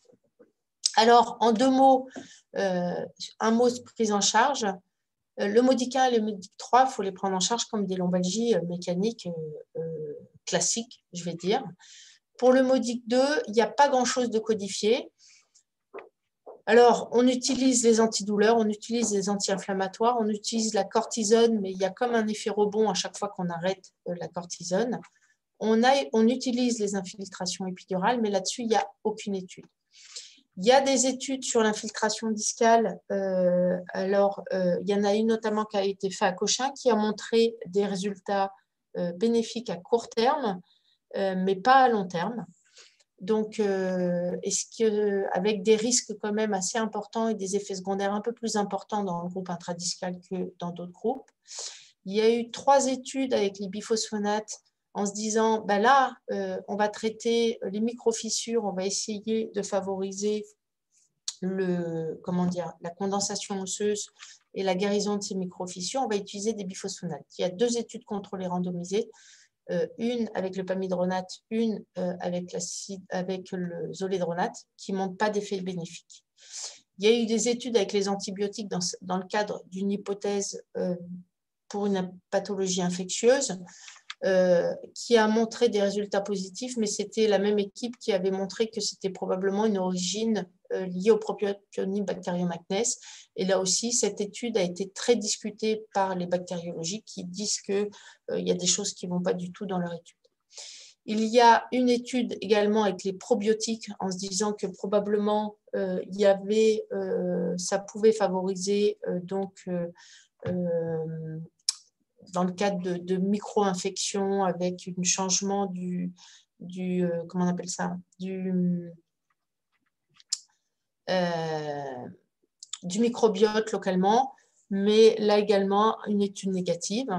Alors, en 2 mots, un mot de prise en charge. Le modique 1 et le modique 3, il faut les prendre en charge comme des lombalgies mécaniques classiques, je vais dire. Pour le modique 2, il n'y a pas grand-chose de codifié. Alors, on utilise les antidouleurs, on utilise les anti-inflammatoires, on utilise la cortisone, mais il y a comme un effet rebond à chaque fois qu'on arrête la cortisone. On utilise les infiltrations épidurales, mais là-dessus, il n'y a aucune étude. Il y a des études sur l'infiltration discale. Il y en a une notamment qui a été faite à Cochin qui a montré des résultats bénéfiques à court terme, mais pas à long terme. Donc, avec des risques quand même assez importants et des effets secondaires un peu plus importants dans le groupe intradiscal que dans d'autres groupes. Il y a eu 3 études avec les biphosphonates en se disant, ben là, on va traiter les microfissures, on va essayer de favoriser la condensation osseuse et la guérison de ces microfissures, on va utiliser des biphosphonates. Il y a 2 études contrôlées randomisées, une avec le pamidronate, une avec le zoledronate, qui ne montrent pas d'effet bénéfique. Il y a eu des études avec les antibiotiques dans le cadre d'une hypothèse pour une pathologie infectieuse qui a montré des résultats positifs, mais c'était la même équipe qui avait montré que c'était probablement une origine liée au Propionibacterium bacteriomagnes. Et là aussi, cette étude a été très discutée par les bactériologistes qui disent qu'il y a des choses qui ne vont pas du tout dans leur étude. Il y a une étude également avec les probiotiques en se disant que probablement ça pouvait favoriser dans le cadre de micro-infections avec un changement comment on appelle ça, du microbiote localement, mais là également une étude négative.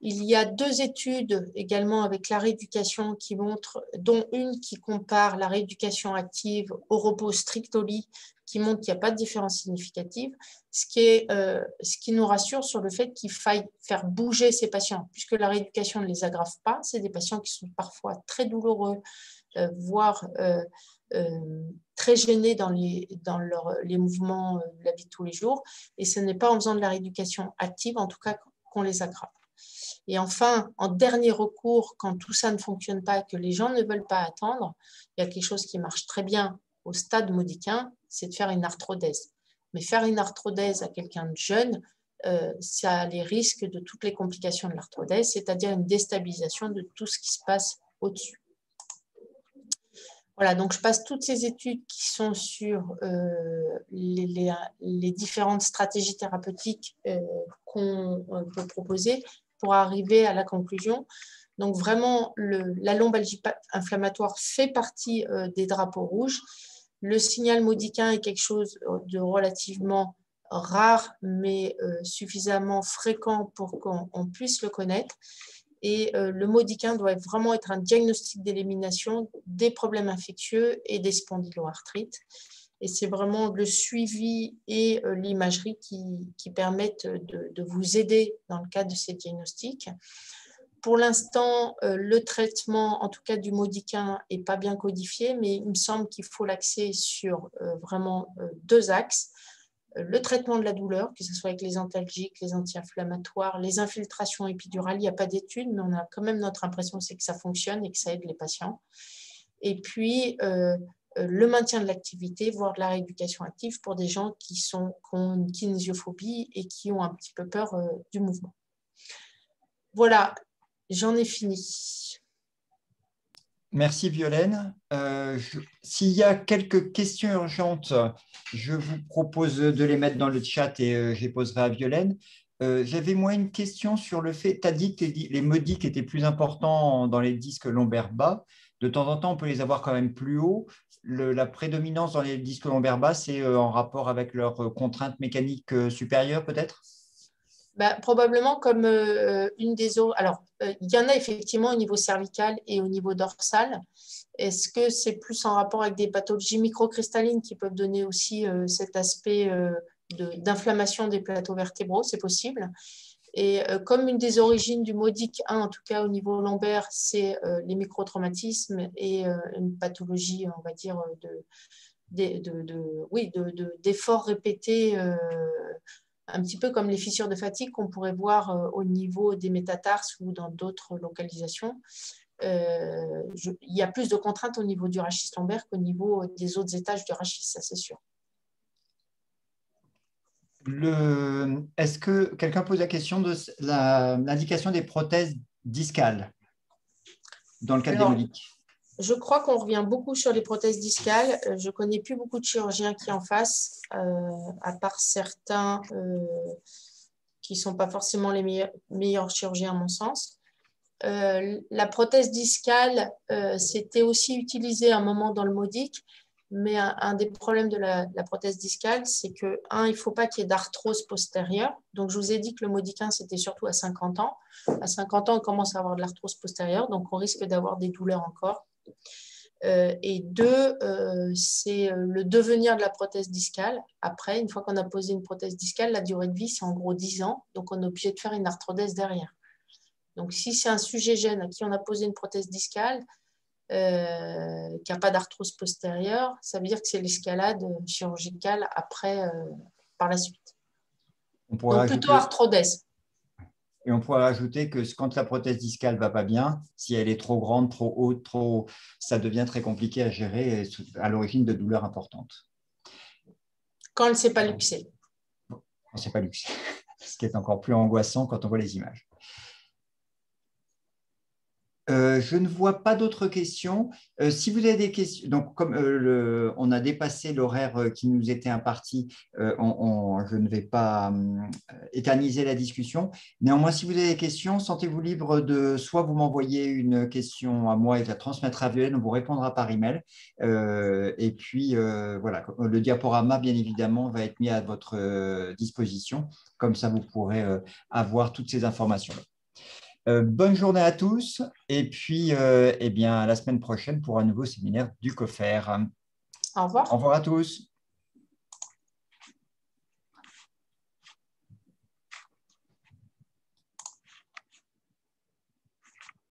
Il y a 2 études également avec la rééducation qui montrent, dont une qui compare la rééducation active au repos strict au lit, qui montre qu'il n'y a pas de différence significative, ce qui nous rassure sur le fait qu'il faille faire bouger ces patients, puisque la rééducation ne les aggrave pas. C'est des patients qui sont parfois très douloureux, voire très gênés dans les mouvements de la vie de tous les jours. Et ce n'est pas en faisant de la rééducation active, en tout cas, qu'on les aggrave. Et enfin, en dernier recours, quand tout ça ne fonctionne pas et que les gens ne veulent pas attendre, il y a quelque chose qui marche très bien au stade modicain, c'est de faire une arthrodèse. Mais faire une arthrodèse à quelqu'un de jeune, ça a les risques de toutes les complications de l'arthrodèse, c'est-à-dire une déstabilisation de tout ce qui se passe au-dessus. Voilà, donc je passe toutes ces études qui sont sur les différentes stratégies thérapeutiques qu'on peut proposer pour arriver à la conclusion. Donc vraiment, la lombalgie inflammatoire fait partie des drapeaux rouges. Le signal modicain est quelque chose de relativement rare, mais suffisamment fréquent pour qu'on puisse le connaître. Et le modicain doit vraiment être un diagnostic d'élimination des problèmes infectieux et des spondyloarthrites. Et c'est vraiment le suivi et l'imagerie qui permettent de vous aider dans le cadre de ces diagnostics. Pour l'instant, le traitement, en tout cas du modicain, n'est pas bien codifié, mais il me semble qu'il faut l'axer sur vraiment 2 axes. Le traitement de la douleur, que ce soit avec les antalgiques, les anti-inflammatoires, les infiltrations épidurales, il n'y a pas d'études, mais on a quand même notre impression c'est que ça fonctionne et que ça aide les patients. Et puis, le maintien de l'activité, voire de la rééducation active pour des gens qui ont une kinésiophobie et qui ont un petit peu peur du mouvement. Voilà, j'en ai fini. Merci Violaine. S'il y a quelques questions urgentes, je vous propose de les mettre dans le chat et je les poserai à Violaine. J'avais moi une question sur le fait, tu as dit que les modiques étaient plus importants dans les disques lombaires bas. De temps en temps, on peut les avoir quand même plus haut. La prédominance dans les disques lombaires bas, c'est en rapport avec leurs contraintes mécaniques supérieures peut-être? Probablement comme une des autres. Alors, il y en a effectivement au niveau cervical et au niveau dorsal. Est-ce que c'est plus en rapport avec des pathologies microcristallines qui peuvent donner aussi cet aspect d'inflammation des plateaux vertébraux? C'est possible. Et comme une des origines du modique 1, en tout cas au niveau lombaire, c'est les microtraumatismes et une pathologie, on va dire, d'efforts répétés, un petit peu comme les fissures de fatigue qu'on pourrait voir au niveau des métatarses ou dans d'autres localisations. Il y a plus de contraintes au niveau du rachis lombaire qu'au niveau des autres étages du rachis, ça c'est sûr. Est-ce que quelqu'un pose la question de l'indication des prothèses discales dans le cadre des modiques? Je crois qu'on revient beaucoup sur les prothèses discales. Je ne connais plus beaucoup de chirurgiens qui en fassent, à part certains qui ne sont pas forcément les meilleurs chirurgiens à mon sens. La prothèse discale, c'était aussi utilisé à un moment dans le modique, mais un des problèmes de la prothèse discale, c'est que, il ne faut pas qu'il y ait d'arthrose postérieure. Donc, je vous ai dit que le modiquin, c'était surtout à 50 ans. À 50 ans, on commence à avoir de l'arthrose postérieure, donc on risque d'avoir des douleurs encore. Et deux, c'est le devenir de la prothèse discale. Après, une fois qu'on a posé une prothèse discale, la durée de vie, c'est en gros 10 ans. Donc, on est obligé de faire une arthrodèse derrière. Donc, si c'est un sujet jeune à qui on a posé une prothèse discale, qui n'a pas d'arthrose postérieure, ça veut dire que c'est l'escalade chirurgicale après, par la suite. Donc, plutôt arthrodèse. Et on pourrait rajouter que quand la prothèse discale ne va pas bien, si elle est trop grande, trop haute, ça devient très compliqué à gérer et à l'origine de douleurs importantes. Quand elle ne s'est pas luxée. Quand elle ne s'est pas luxée, ce qui est encore plus angoissant quand on voit les images. Je ne vois pas d'autres questions. Si vous avez des questions, donc comme on a dépassé l'horaire qui nous était imparti, je ne vais pas éterniser la discussion. Néanmoins, si vous avez des questions, sentez-vous libre de soit vous m'envoyer une question à moi et de la transmettre à Violaine, on vous répondra par email. Et puis, voilà, le diaporama, bien évidemment, va être mis à votre disposition. Comme ça, vous pourrez avoir toutes ces informations-là. Bonne journée à tous et puis eh bien, à la semaine prochaine pour un nouveau séminaire du COFER. Au revoir. Au revoir à tous.